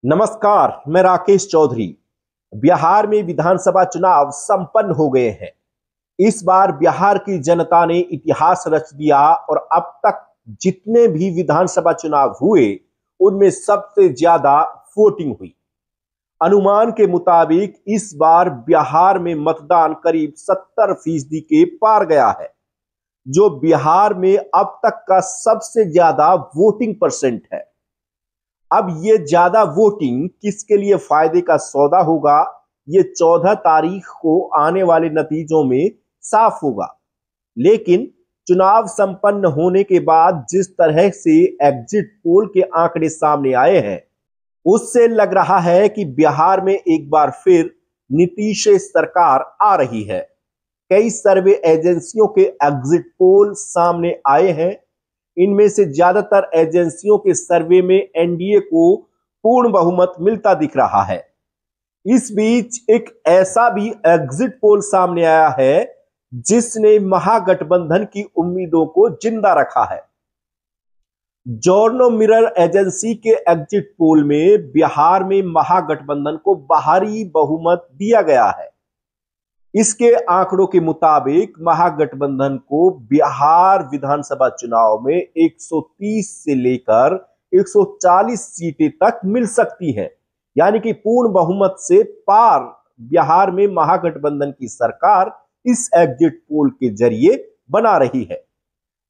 नमस्कार, मैं राकेश चौधरी। बिहार में विधानसभा चुनाव संपन्न हो गए हैं। इस बार बिहार की जनता ने इतिहास रच दिया और अब तक जितने भी विधानसभा चुनाव हुए उनमें सबसे ज्यादा वोटिंग हुई। अनुमान के मुताबिक इस बार बिहार में मतदान करीब 70% के पार गया है, जो बिहार में अब तक का सबसे ज्यादा वोटिंग परसेंट है। अब ये ज्यादा वोटिंग किसके लिए फायदे का सौदा होगा, ये 14 तारीख को आने वाले नतीजों में साफ होगा। लेकिन चुनाव संपन्न होने के बाद जिस तरह से एग्जिट पोल के आंकड़े सामने आए हैं, उससे लग रहा है कि बिहार में एक बार फिर नीतीश सरकार आ रही है। कई सर्वे एजेंसियों के एग्जिट पोल सामने आए हैं। इनमें से ज्यादातर एजेंसियों के सर्वे में एनडीए को पूर्ण बहुमत मिलता दिख रहा है। इस बीच एक ऐसा भी एग्जिट पोल सामने आया है जिसने महागठबंधन की उम्मीदों को जिंदा रखा है। जॉर्नो मिरर एजेंसी के एग्जिट पोल में बिहार में महागठबंधन को भारी बहुमत दिया गया है। इसके आंकड़ों के मुताबिक महागठबंधन को बिहार विधानसभा चुनाव में 130 से लेकर 140 सीटें तक मिल सकती हैं। यानी कि पूर्ण बहुमत से पार बिहार में महागठबंधन की सरकार इस एग्जिट पोल के जरिए बना रही है।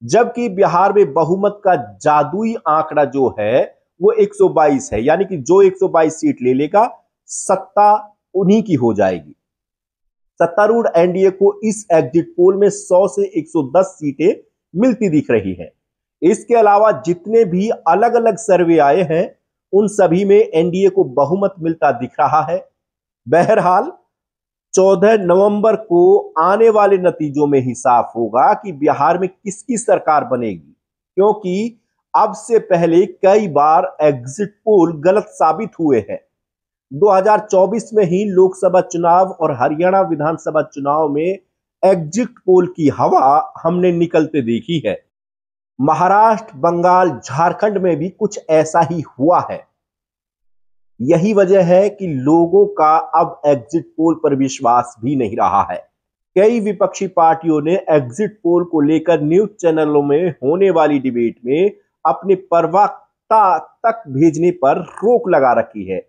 जबकि बिहार में बहुमत का जादुई आंकड़ा जो है वो 122 है। यानी कि जो 122 सीट ले लेगा सत्ता उन्हीं की हो जाएगी। सत्तारूढ़ एनडीए को इस एग्जिट पोल में 100 से 110 सीटें मिलती दिख रही हैं। इसके अलावा जितने भी अलग अलग सर्वे आए हैं उन सभी में एनडीए को बहुमत मिलता दिख रहा है। बहरहाल 14 नवंबर को आने वाले नतीजों में ही साफ होगा कि बिहार में किसकी सरकार बनेगी, क्योंकि अब से पहले कई बार एग्जिट पोल गलत साबित हुए हैं। 2024 में ही लोकसभा चुनाव और हरियाणा विधानसभा चुनाव में एग्जिट पोल की हवा हमने निकलते देखी है। महाराष्ट्र, बंगाल, झारखंड में भी कुछ ऐसा ही हुआ है। यही वजह है कि लोगों का अब एग्जिट पोल पर विश्वास भी नहीं रहा है। कई विपक्षी पार्टियों ने एग्जिट पोल को लेकर न्यूज चैनलों में होने वाली डिबेट में अपने प्रवक्ता तक भेजने पर रोक लगा रखी है,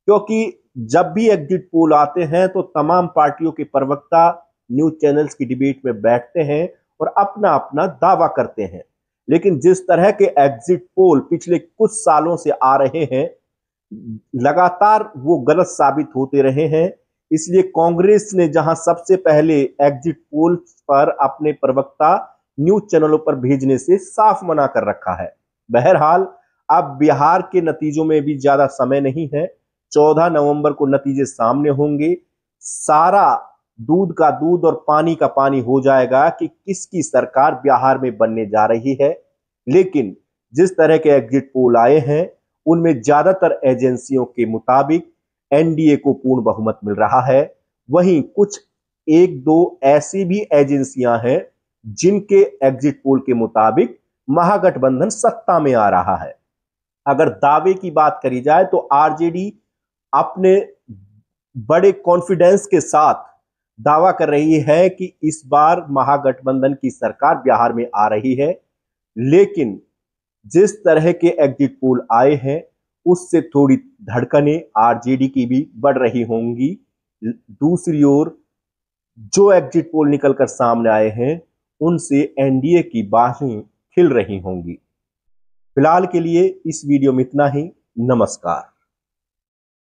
क्योंकि जब भी एग्जिट पोल आते हैं तो तमाम पार्टियों के प्रवक्ता न्यूज चैनल्स की डिबेट में बैठते हैं और अपना अपना दावा करते हैं। लेकिन जिस तरह के एग्जिट पोल पिछले कुछ सालों से आ रहे हैं, लगातार वो गलत साबित होते रहे हैं। इसलिए कांग्रेस ने जहां सबसे पहले एग्जिट पोल पर अपने प्रवक्ता न्यूज चैनलों पर भेजने से साफ मना कर रखा है। बहरहाल अब बिहार के नतीजों में भी ज्यादा समय नहीं है। 14 नवंबर को नतीजे सामने होंगे। सारा दूध का दूध और पानी का पानी हो जाएगा कि किसकी सरकार बिहार में बनने जा रही है। लेकिन जिस तरह के एग्जिट पोल आए हैं उनमें ज्यादातर एजेंसियों के मुताबिक एनडीए को पूर्ण बहुमत मिल रहा है। वहीं कुछ एक दो ऐसी भी एजेंसियां हैं जिनके एग्जिट पोल के मुताबिक महागठबंधन सत्ता में आ रहा है। अगर दावे की बात करी जाए तो आरजेडी अपने बड़े कॉन्फिडेंस के साथ दावा कर रही है कि इस बार महागठबंधन की सरकार बिहार में आ रही है। लेकिन जिस तरह के एग्जिट पोल आए हैं उससे थोड़ी धड़कनें आरजेडी की भी बढ़ रही होंगी। दूसरी ओर जो एग्जिट पोल निकलकर सामने आए हैं उनसे एनडीए की बाहें खिल रही होंगी। फिलहाल के लिए इस वीडियो में इतना ही। नमस्कार।